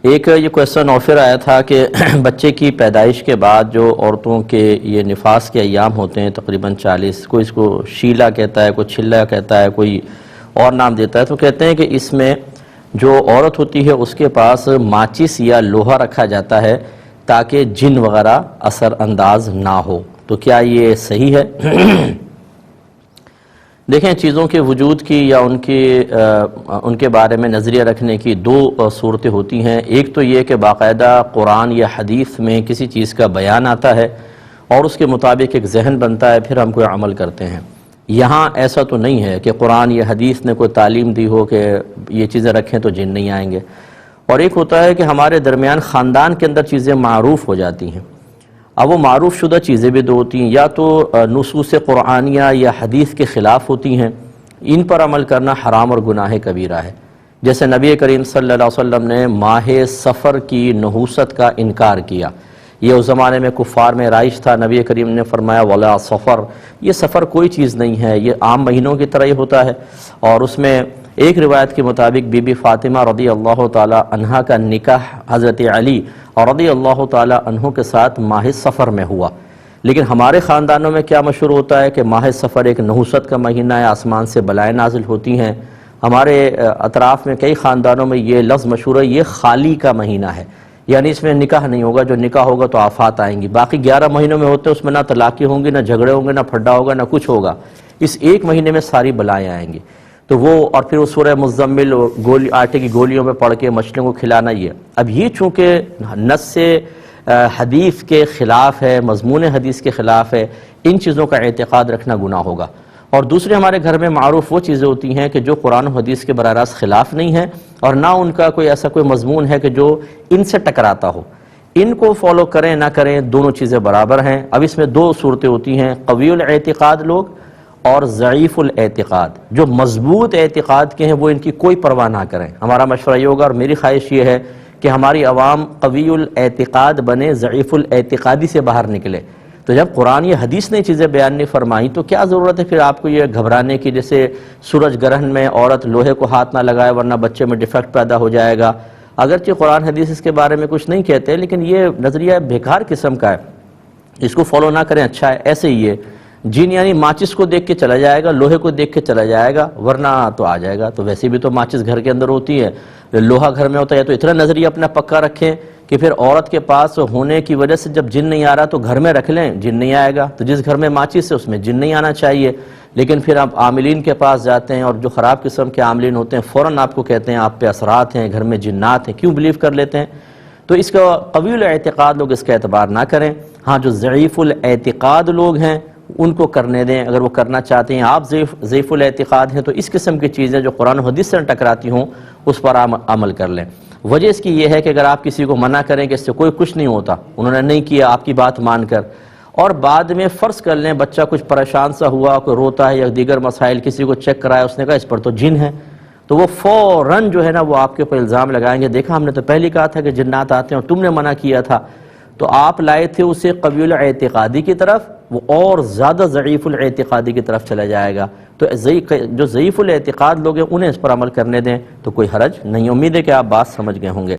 ایک یہ question offer آیا تھا کہ بچے کی پیدائش کے بعد جو عورتوں کے یہ نفاس کے ایام ہوتے ہیں تقریباً 40، کوئی اس کو شیلا کہتا ہے، کوئی چھلا کہتا ہے، کوئی اور نام دیتا ہے، تو کہتے ہیں کہ اس میں جو عورت ہوتی ہے اس کے پاس ماچس یا لوہا رکھا جاتا ہے تاکہ جن وغیرہ اثر انداز نہ ہو، تو کیا یہ صحیح ہے؟ دیکھیں، چیزوں کے وجود کی یا ان کے بارے میں نظریہ رکھنے کی دو صورتیں ہوتی ہیں۔ ایک تو یہ کہ باقاعدہ قرآن یا حدیث میں کسی چیز کا بیان آتا ہے اور اس کے مطابق ایک ذہن بنتا ہے، پھر ہم کوئی عمل کرتے ہیں۔ یہاں ایسا تو نہیں ہے کہ قرآن یا حدیث نے کوئی تعلیم دی ہو کہ یہ چیزیں رکھیں تو جن نہیں آئیں گے۔ اور ایک ہوتا ہے کہ ہمارے درمیان خاندان کے اندر چیزیں معروف ہو جاتی ہیں۔ اب وہ معروف شدہ چیزیں بھی دو ہوتی ہیں، یا تو نصوص قرآنیہ یا حدیث کے خلاف ہوتی ہیں، ان پر عمل کرنا حرام اور گناہ کبیرہ ہے۔ جیسے نبی کریم صلی اللہ علیہ وسلم نے ماہ سفر کی نحوست کا انکار کیا۔ یہ اس زمانے میں کفار میں رائج تھا، نبی کریم نے فرمایا ولا سفر، یہ سفر کوئی چیز نہیں ہے، یہ عام مہینوں کی طرح ہی ہوتا ہے۔ اور اس میں ایک روایت کے مطابق بی بی فاطمہ رضی اللہ تعالی عنہا کا نکاح حضرت علی اور رضی اللہ تعالی عنہ کے ساتھ ماہ سفر میں ہوا۔ لیکن ہمارے خاندانوں میں کیا مشہور ہوتا ہے کہ ماہ سفر ایک نحوست کا مہینہ ہے، آسمان سے بلائیں نازل ہوتی ہیں۔ ہمارے اطراف میں کئی خاندانوں میں یہ لفظ مشہور ہے، یہ خالی کا مہینہ ہے، یعنی اس میں نکاح نہیں ہوگا، جو نکاح ہوگا تو آفات آئیں گی۔ باقی 11 مہینوں میں ہوتے ہیں، اس میں نہ طلاقیں ہوں گی، نہ جھگڑے ہوں گے، نہ پھڈا ہوگا، نہ کچھ ہوگا۔ اس ایک مہینے میں ساری بلائیں آئیں گی۔ تو وہ اور پھر وہ سورہ مزمل آٹے کی گولیوں میں پڑھ کے مچھلیوں کو کھلانا یہ۔ اب یہ چونکہ نص حدیث کے خلاف ہے، مضمون حدیث کے خلاف ہے، ان چیزوں کا اعتقاد رکھنا گناہ ہوگا۔ اور دوسرے ہمارے گھر میں معروف وہ چیزیں ہوتی ہیں کہ جو قرآن و حدیث کے براہ راست خلاف نہیں ہیں اور نہ ان کا کوئی ایسا کوئی مضمون ہے کہ جو ان سے ٹکراتا ہو۔ ان کو فالو کریں نہ کریں، دونوں چیزیں برابر ہیں۔ اب اس میں دو صورتیں ہوتی ہیں، قوی الاعتقاد لوگ اور ضعیف الاعتقاد۔ جو مضبوط اعتقاد کے ہیں وہ ان کی کوئی پرواہ نہ کریں۔ ہمارا مشورہ یہ ہوگا اور میری خواہش یہ ہے کہ ہماری عوام قوی الاعتقاد بنے، ضعیف الاعتقادی سے باہر نکلے۔ تو جب قرآن یا حدیث نے چیزیں بیان نہیں فرمائیں تو کیا ضرورت ہے پھر آپ کو یہ گھبرانے کی، جیسے سورج گرہن میں عورت لوہے کو ہاتھ نہ لگائے ورنہ بچے میں ڈیفیکٹ پیدا ہو جائے گا۔ اگرچہ قرآن حدیث اس کے بارے میں کچھ نہیں کہتے، لیکن یہ نظریہ بیکار قسم کا ہے، اس کو فالو نہ کریں، اچھا ہے۔ ایسے ہی ہے جن، یعنی ماچس کو دیکھ کے چلا جائے گا، لوہے کو دیکھ کے چلا جائے گا، ورنہ تو آ جائے گا۔ تو ویسے بھی تو ماچس گھر کے اندر ہوتی ہے، لوہا گھر میں ہوتا ہے۔ تو اتنا نظریہ اپنا پکا رکھیں کہ پھر عورت کے پاس ہونے کی وجہ سے جب جن نہیں آ رہا تو گھر میں رکھ لیں، جن نہیں آئے گا۔ تو جس گھر میں ماچس ہے اس میں جن نہیں آنا چاہیے۔ لیکن پھر آپ عاملین کے پاس جاتے ہیں اور جو خراب قسم کے عاملین ہوتے ہیں فوراً آپ کو کہتے ہیں آپ پہ اثرات ہیں، گھر میں جنات ہیں، کیوں بلیو کر لیتے ہیں؟ تو اس کا قوی الاعتقاد لوگ اس کا اعتبار نہ کریں۔ ہاں، جو ضعیف الاعتقاد لوگ ہیں ان کو کرنے دیں، اگر وہ کرنا چاہتے ہیں۔ آپ ضعیف الاعتقاد ہیں تو اس قسم کی چیزیں جو قرآن و حدیث سے ٹکراتی ہوں اس پر عمل کر لیں۔ وجہ اس کی یہ ہے کہ اگر آپ کسی کو منع کریں کہ اس سے کوئی کچھ نہیں ہوتا، انہوں نے نہیں کیا آپ کی بات مان کر، اور بعد میں فرض کر لیں بچہ کچھ پریشان سا ہوا، کوئی روتا ہے یا دیگر مسائل، کسی کو چیک کرایا، اس نے کہا اس پر تو جن ہے، تو وہ فوراً جو ہے نا وہ آپ کے اوپر الزام لگائیں گے، دیکھا ہم نے تو پہلے کہا تھا کہ جنات آتے ہیں اور تم نے منع کیا تھا۔ تو آپ لائے تھے اسے قوی الاعتقادی کی طرف، وہ اور زیادہ ضعیف الاعتقادی کی طرف چلا جائے گا۔ تو جو ضعیف الاعتقاد لوگ ہیں انہیں اس پر عمل کرنے دیں تو کوئی حرج نہیں۔ امید ہے کہ آپ بات سمجھ گئے ہوں گے۔